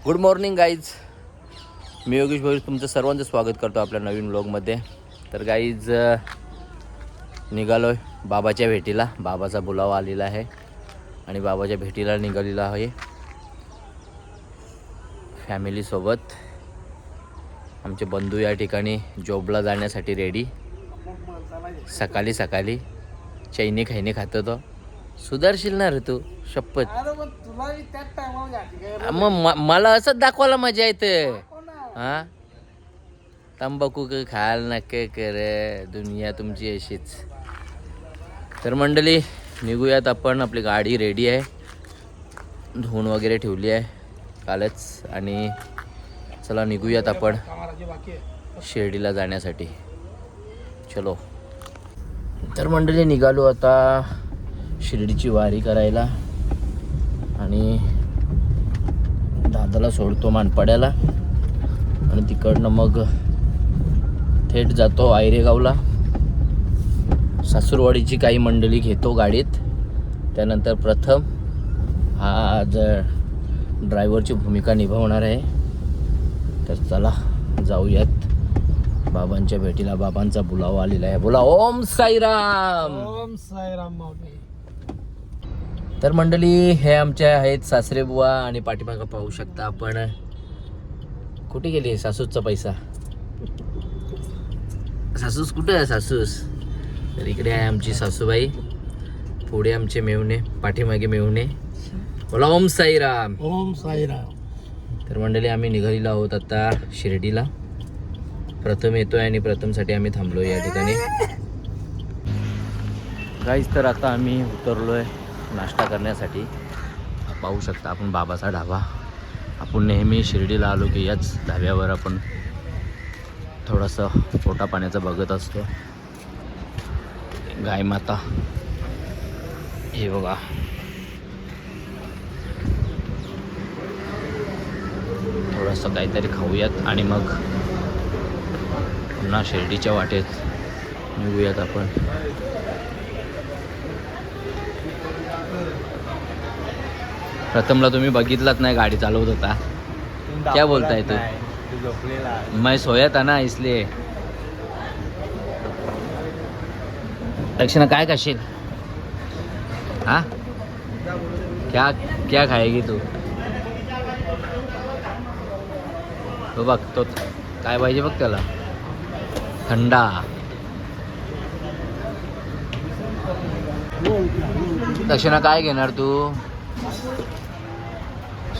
Good morning guys. मी योगेश भाई तुमचं सर्वांचं स्वागत करतो आपल्या नवीन व्लॉगमध्ये. तर गाईज निघालो आहे बाबाच्या भेटीला. बाबाचा बोलावा आलेला आहे आणि बाबाच्या भेटीला निघालेला आहे फॅमिलीसोबत. आमचे बंधू या ठिकाणी जॉबला जाण्यासाठी रेडी. सकाळी सकाळी चैनी खैनी खातो तो. सुधारशील ना रे तू, शपथ. मग मला असंच दाखवायला मजा येते. हां, तंबाखू खायला नका करे, दुनिया तुमची अशीच. तर मंडळी निघूयात आपण. आपली गाडी रेडी आहे, धुवून वगैरे ठेवली आहे कालच. आणि चला निघूयात आपण शिर्डीला जाण्यासाठी. चलो. तर मंडळी निघालो आता शिर्डीची वारी करायला आणि दादाला सोडतो मानपाड्याला आणि तिकडनं मग थेट जातो आयरेगावला. सासूरवाडीची काही मंडळी घेतो गाडीत. त्यानंतर प्रथम हा आज ड्रायव्हरची भूमिका निभावणार आहे. तर चला जाऊयात बाबांच्या भेटीला. बाबांचा बोलावा आलेला आहे. बोला ओम साईराम. ओम साईराम माऊली. तर मंडळी हे आमचे आहेत सासरे बुवा आणि पाठीमागं पाहू शकता आपण. कुठे गेली सासूसचा पैसा? सासूस कुठे आहे सासूस? तर इकडे आहे आमची सासूबाई, पुढे आमचे मेवणे, पाठीमागे मेवणे. बोला ओम साईराम. ओम साईराम. तर मंडळी आम्ही निघालेलो आहोत आता शिर्डीला. प्रथम येतोय आणि प्रथमसाठी आम्ही थांबलो या ठिकाणी. गाईज तर आता आम्ही उतरलोय नाश्ता करण्यासाठी. पाहू शकता आपण बाबाचा ढाबा. आपण नेहमी शिर्डीला आलो की याच ढाब्यावर आपण थोडंसं पोटा पाण्याचं बघत असतो. गाय माता हे बघा. थोडंसं काहीतरी खाऊयात आणि मग पुन्हा शिर्डीच्या वाटेत निघूयात आपण. प्रथमला तुम्ही बघितलात नाही गाडी चालवत होता. क्या बोलताय तू? मैं सोया था ना इसलिए. दक्षिणा काय खाशील? हा, क्या क्या खाएगी तू? तो बघ, तो काय पाहिजे बघ त्याला. थंडा. दक्षिणा काय घेणार तू?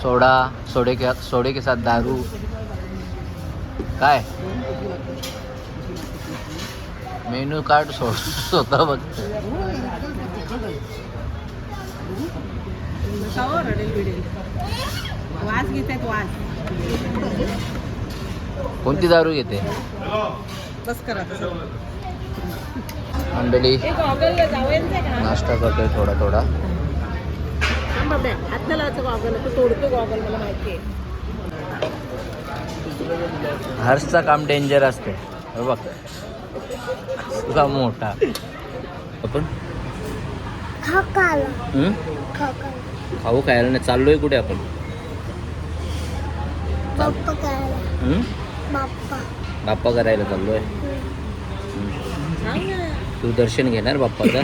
सोडे के साथ दारू काय? मेनू कार्ड स्वतः बघ. कोणती दारू घेते? मंडळी नाश्ता करतोय थोडा थोडा. हर्षचा काम डेंजर असते बघ. तुझा मोठा आपण खाऊ खायला नाही. चाललोय कुठे आपण? बाप्पा करायला चाललोय. तू दर्शन घेणार बाप्पाचं?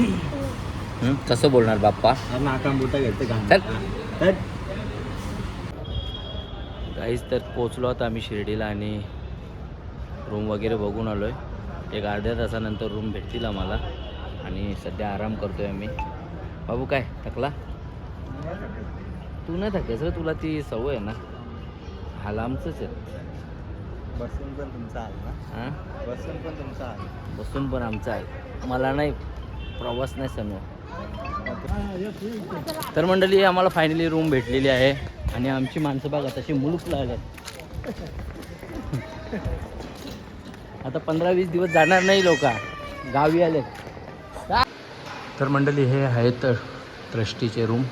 कसं बोलणार बाप्पा? काहीच. तर पोचलो आता आम्ही शिर्डीला आणि रूम वगैरे बघून आलो आहे. एक अर्ध्या तासानंतर रूम भेटतील आम्हाला आणि सध्या आराम करतोय आम्ही. बाबू काय थकला? तू नाही थकायचं, तुला ती सवय आहे ना. हाल आमचंच आहे. बसून पण तुमचा आहे ना. हां, बसून पण तुमचा आहे. बसून पण आमचं आहे. मला नाही, प्रवास नाही सण. तर मंडळी आम्हाला फायनली रूम भेटलेली आहे आणि आमची माणसं बघा तशी मुलूक लागत. आता 15-20 दिवस जाणार नाही लोक, गावी आले. तर मंडळी हे आहेत ट्रस्टीचे रूम.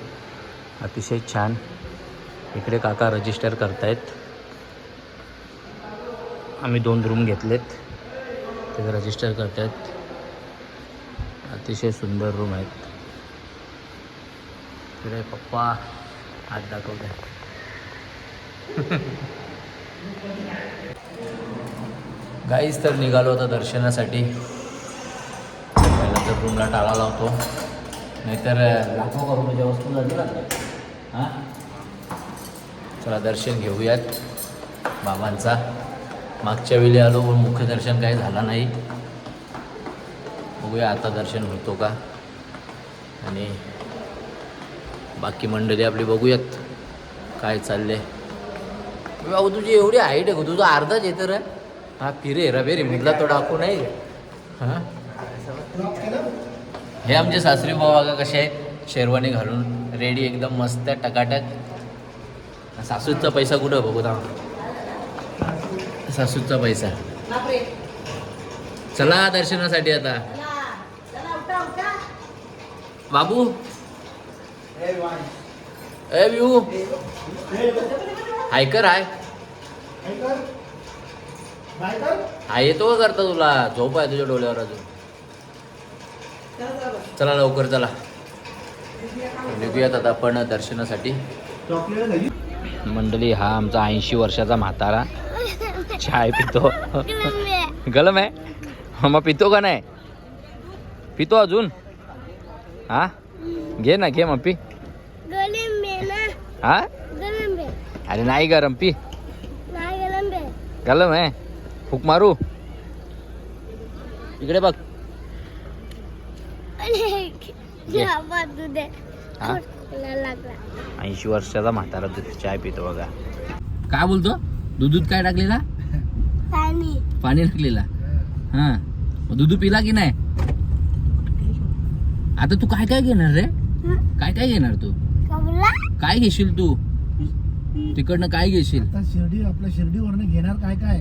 अतिशय छान. इकडे काका रजिस्टर करतायत. आम्ही 2 रूम घेतलेत, ते रजिस्टर करतायत. अतिशय सुंदर रूम आहेत. इकडे पप्पा हात दाखवत आहे. गाईच तर निघालो होता दर्शनासाठी. पहिला तर रूमला टाळा लावतो, नाहीतर लाखो करोडच्या वस्तू जातील ना. हां, चला दर्शन घेऊयात बाबांचा. मागच्या वेळी आलो पण मुख्यदर्शन काही झाला नाही. बघूया आता दर्शन होतो का. आणि बाकी मंडळी आपली बघूयात काय चालले. बाबू तुझी एवढी हाईट आहे का, तुझं अर्धाच येतं रे. हा फिरे रबेरी मुदला तो डाकू नाही. हां, हे आमचे सासरी बाबा का कसे आहेत, शेरवानी घालून रेडी एकदम मस्त टकाटक. सासूचा पैसा कुठं बघू दा, सासूचा पैसा. चला दर्शनासाठी आता. बाबू ए व्यू हाय कर, हाय हाय येतो का करता, तुला झोप आहे तुझ्या डोळ्यावर अजून. चला लवकर चला निघूयात आता आपण दर्शनासाठी. मंडळी हा आमचा 80 वर्षाचा म्हातारा चाय पितो. गलम आहे मग पितो का नाही, पितो अजून. हा घे ना, घे मग पी. हा अरे नाही गरम, पी. गलम आहे, फूक मारू. इकडे बघ. 80 वर्षाचा म्हातारा चाय पितो बघा. काय बोलतो, दूध काय टाकलेला, पाणी टाकलेला. हा दूध पिला की नाही. आता तू काय काय घेणार रे, काय काय घेणार तू, काय घेशील तू तिकडनं, काय घेशील. शिर्डी, आपल्या शिर्डीवरनं घेणार काय काय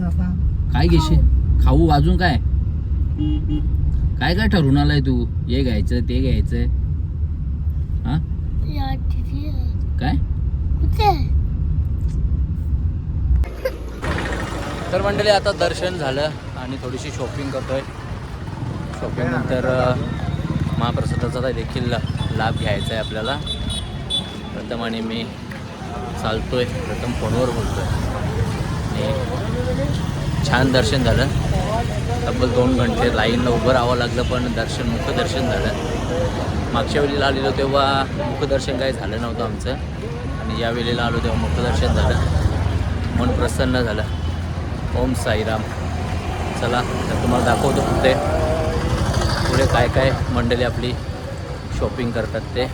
आता, काय घेशील खाऊ, अजून काय काय काय ठरवून आलाय तू. हे घ्यायचं ते घ्यायचं. हा काय. तर मंडळी आता दर्शन झालं आणि थोडीशी शॉपिंग करतोय. शॉपिंग नंतर महाप्रसादाचा देखील लाभ घ्यायचा आहे आपल्याला. प्रथम आणि मी चालतोय, प्रथम फोनवर बोलतोय. आणि छान दर्शन झालं. तब्बल 2 घंटे लाईनला उभं राहावं लागलं, पण दर्शन मुखदर्शन झालं. मागच्या वेळेला आलेलो तेव्हा मुखदर्शन काही झालं नव्हतं आमचं, आणि या वेळेला आलो तेव्हा मुखदर्शन झालं. मन प्रसन्न झालं. ओम साईराम. चला तर तुम्हाला दाखवतो पुढे काय काय मंडळी आपली शॉपिंग करतात ते.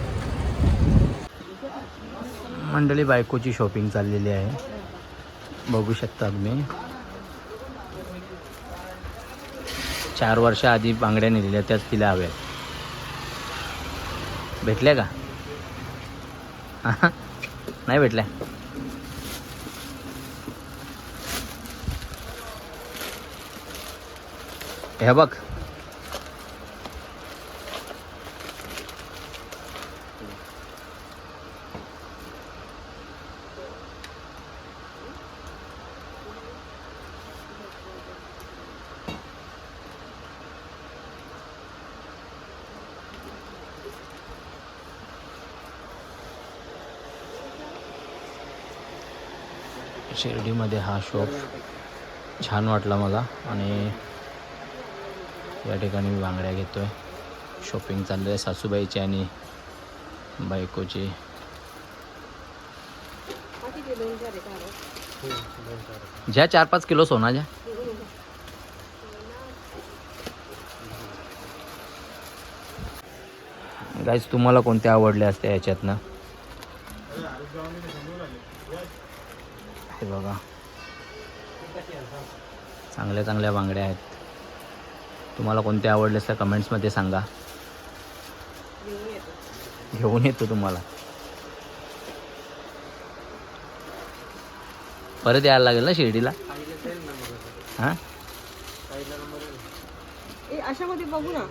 मंडळी बायकोची शॉपिंग चाललेली आहे, बघू शकता तुम्ही. 4 वर्षाआधी बांगड्या नेलेल्या, त्याच तिला हव्या. भेटल्या का. नाही भेटल्या. हे बघ, शिर्डीमध्ये हा शॉप छान वाटला मला. आणि या ठिकाणी मी बांगड्या घेतोय. शॉपिंग चालली आहे सासूबाईची आणि बायकोची. ज्या 4-5 किलो सोना ज्या. गाईज तुम्हाला कोणत्या आवडल्या असत्या याच्यातनं. हे बघा, चांगल्या चांगल्या बांगड्या आहेत. तुम्हाला कोणत्या आवडल्या असत्या कमेंट्समध्ये सांगा, घेऊन येतो तुम्हाला. परत यायला लागेल ना शिर्डीला. हां अशामध्ये बघू ना,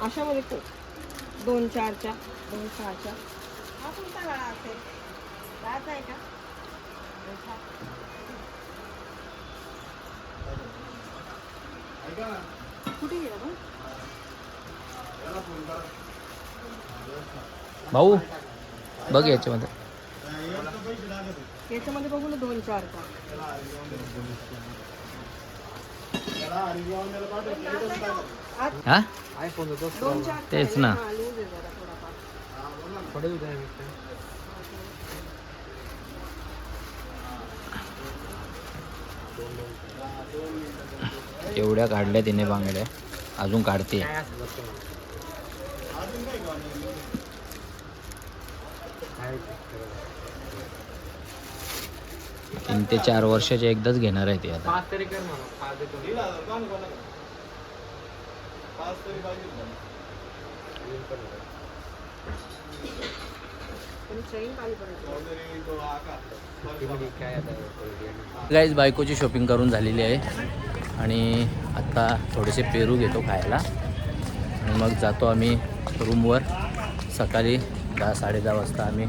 अशामध्ये 2-4च्या 2-6च्या. हा कोणता गळा असेल, गळाचा आहे का. कुठे गेला भाऊ, बघ याच्यामध्ये. याच्यामध्ये बघू ना 2-4 का. हा 2-4 तेच ना. एवढ्या काढल्या तिने बांगड्या, अजून काढते. 3 ते 4 वर्षाचे एकदाच घेणार आहे ते आता. गाईज बायकोची शॉपिंग करून झालेली आहे आणि आता थोडेसे पेरू घेतो खायला आणि मग जातो आम्ही रूमवर. सकाळी 10-10:30 वाजता आम्ही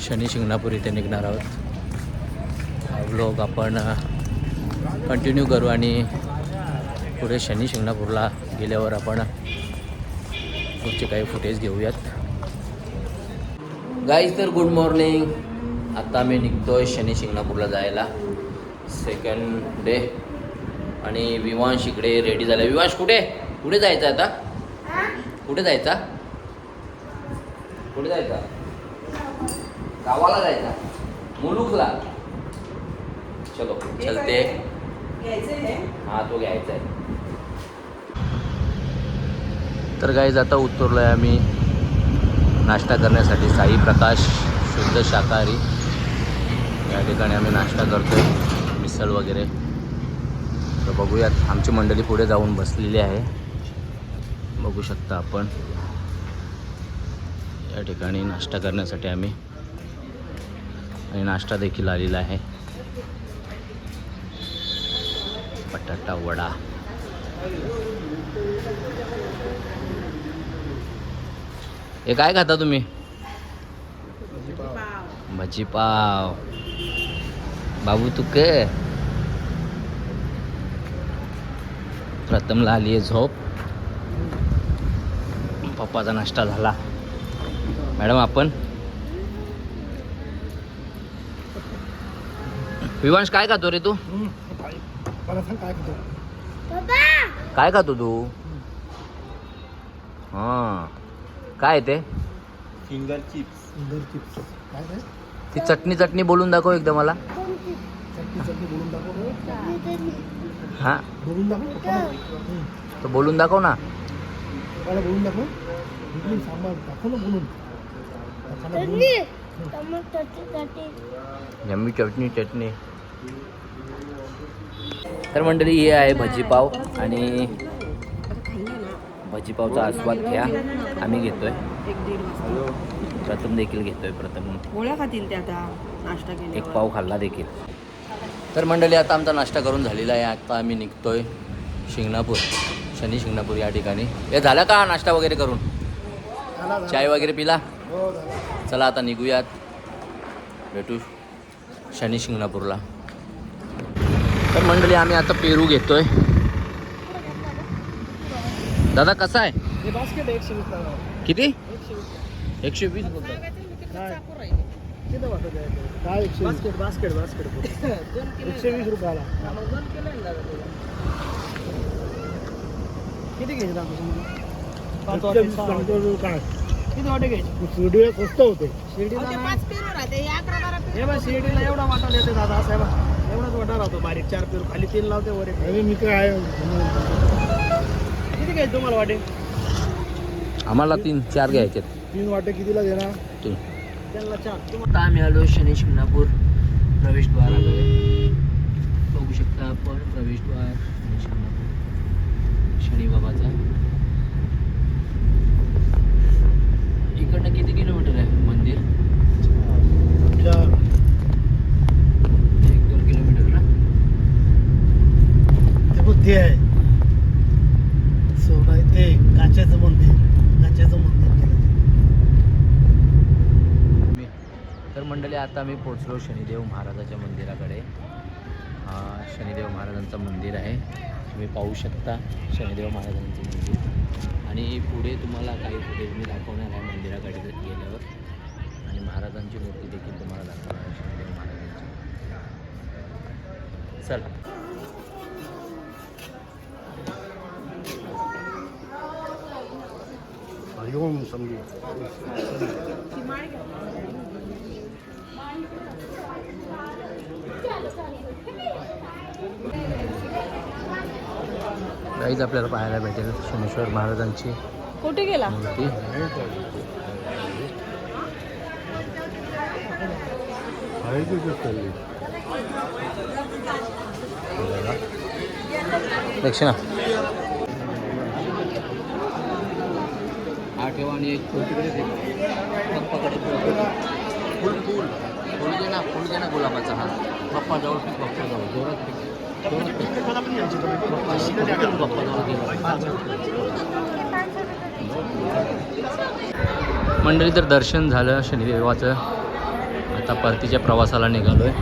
शनी शिंगणापूर इथे निघणार आहोत. हा व्लॉग आपण कंटिन्यू करू आणि पुढे शनी शिंगणापूरला गेल्यावर आपण पुढचे काही फुटेज घेऊयात. गाईज तर गुड मॉर्निंग. आता मी निघतोय शनी शिंगणापूरला जायला, सेकंड डे. आणि विवांश इकडे रेडी झाला. विवांश कुठे कुठे जायचं आता? कुठे जायचा? कुठे जायचा? गावाला जायचा, मुलुकला. चलो चलते. हा तो घ्यायचा आहे. तर गाईज आता उतरलो आहे आम्ही नाश्ता करण्यासाठी. साई प्रकाश शुद्ध शाकाहारी या ठिकाणी आम्ही नाश्ता करतोय, मिसळ वगैरे. तर बघूयात, आमची मंडळी पुढे जाऊन बसलेली आहे, बघू शकता आपण. या ठिकाणी नाश्ता करण्यासाठी आम्ही, आणि नाश्ता देखील आलेला आहे. बटाटा वडा. हे काय खाता तुम्ही? भजी पाव. बाबू तू काय? प्रथमला आली आहे झोप. पप्पाचा नाश्ता झाला. मॅडम आपण? विवांश काय खातो रे तू? काय खातो तू? हां काय ते? Finger chips. काय काय? ती चटणी बोलून दाखव एकदा मला. चटणी बोलून दाखव. हां बोलून दाखव. तर बोलून दाखव ना. मला बोलून दाखव. इडली सांबार दाखव ना बोलून. यम्मी चटणी. तर मंडळी हे आहे भजीपाव आणि भजीपावचा आस्वाद घ्या. आम्ही घेतोय, 1-1.5 वाजता. प्रथम देखील घेतोय. प्रथम पोळ्या खातील ते आता नाश्ता केला. एक पाव खाल्ला देखील. तर मंडळी आता आमचा नाश्ता करून झालेला आहे. आता आम्ही निघतोय शिंगणापूर, शनी शिंगणापूर या ठिकाणी. हे झालं का नाश्ता वगैरे करून? चाय वगैरे पिला? चला आता निघूयात, भेटू शनी शिंगणापूरला. तर मंडळी आम्ही आता पेरू घेतोय. दादा कसा आहे? हे बास्केट 120. किती? 120 बोलतो. किती वाटत आहे? काय 120? बास्केट 120 रुपयाला. किती घ्यायचं दाखव तुम्हाला? काय किती वाटे घ्यायचे? शिर्डीला स्वस्त होते. शिर्डीला हे बघ, शिर्डीला एवढा वाटा येते दादा. असं आहे बघ, एवढाच वाटा राहतो बारीक. 4 पेरू खाली 3 लावते वर. अरे मी काय किती घ्यायचे तुम्हाला वाटे? आम्हाला 3-4 घ्यायचे. 3 वाटे कितीला देणार? 3. त्यांना 4. आता आम्ही आलो शनी शिंगणापूर प्रवेशद्वाराकडे. बघू शकता आपण प्रवेशद्वार शनी शिंगणापूर, शनी बाबाचा. इकडनं किती किलोमीटर आहे मंदिर? 1-2 किलोमीटर ना. ते आहे सोडा. ते काचेचं मंदिर केलं. तर मंडळी आता मी पोचलो शनिदेव महाराजाच्या मंदिराकडे. हा शनिदेव महाराजांचं मंदिर आहे, तुम्ही पाहू शकता शनिदेव महाराजांचं मंदिर. आणि पुढे तुम्हाला काही फुटेज मी दाखवणार आहे मंदिराकडे गेल्यावर. आणि महाराजांची मूर्ती देखील तुम्हाला दाखवणार आहे, शनिदेव महाराजांची. चल. हरिओम समजी. काहीच आपल्याला पाहायला भेटेल शनेश्वर महाराजांची कुठे गेला? मूर्ती. दक्षिणा हा ठेवा आणि एक फुल तिकडे दे. पप्पाकडे फुल फुल फुल दे ना, फुल दे ना गुलाबाचा. हा पप्पा जवळ फेक, पप्पा जवळ जोरात फेक, जोरात फेक. पप्पा जवळ मंडळी. तर दर्शन झालं शनिदेवाचं. आता परतीच्या प्रवासाला निघालो आहे.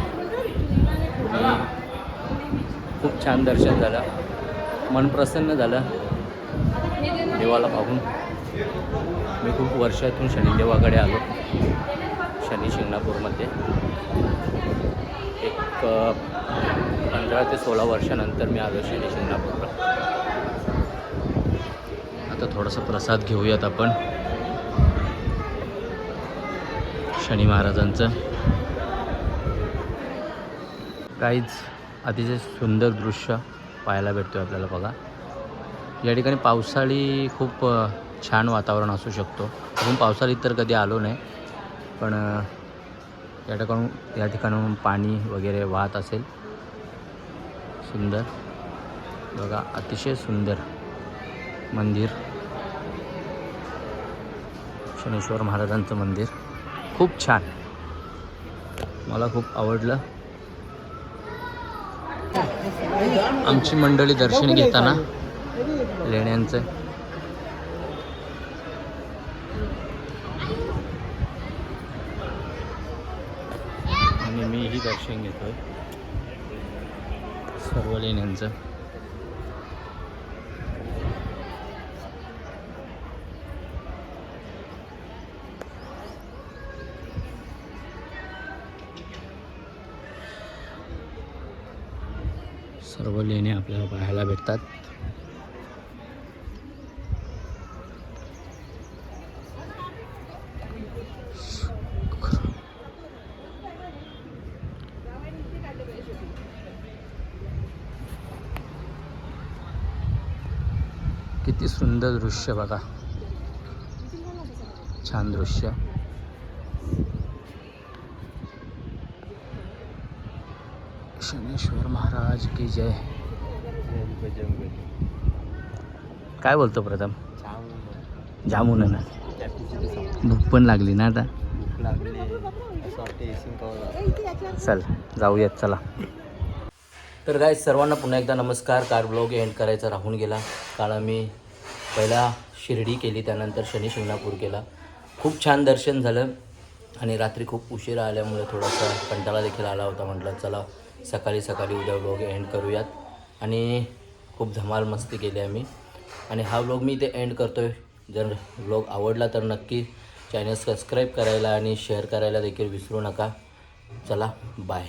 खूप छान दर्शन झालं, मन प्रसन्न झालं देवाला पाहून. मी खूप वर्षातून शनिदेवाकडे आलो, शनी शिंगणापूरमध्ये. एक 15 ते 16 वर्षानंतर मी आलो शनी शिंगणापूरला. आता थोडासा प्रसाद घेऊयात आपण शनी महाराजांचं. काहीच अतिशय सुंदर दृश्य पाहायला भेटतो आपल्याला. बघा, या ठिकाणी पावसाळी खूप छान वातावरण असू शकतो. अजून पावसाळीत तर कधी आलो नाही, पण या ठिकाणून पाणी वगैरे वाहत असेल. सुंदर बघा, अतिशय सुंदर मंदिर, शनेश्वर महाराजांचं मंदिर. खूप छान, मला खूप आवडलं. आमची मंडळी दर्शन घेताना लेण्यांचं आणि मीही दर्शन घेतोय सर्व लेण्यांचं. सर्व लेणे आपल्याला पाहायला भेटतात. किती सुंदर दृश्य बघा, छान दृश्य. शनेश्वर महाराज की जय. काय बोलतो प्रथम? जामून ना, भूक पण लागली ना आता. चल जाऊयात, चला. तर काय सर्वांना पुन्हा एकदा नमस्कार. कार ब्लॉग एंड करायचा राहून गेला, कारण मी पहिला शिर्डी केली, त्यानंतर शनी शिंगणापूर केला. खूप छान दर्शन झालं आणि रात्री खूप उशिरा आल्यामुळे थोडासा कंटाळा देखील आला होता. म्हटलं चला सकाळी सकाळी उद्या व्लॉग एंड करूयात. आणि खूप धमाल मस्ती केली आम्ही. आणि हा व्लॉग मी इथे एंड करतो आहे. जर व्लॉग आवडला तर नक्की चॅनल सबस्क्राईब करायला आणि शेअर करायला देखील विसरू नका. चला बाय.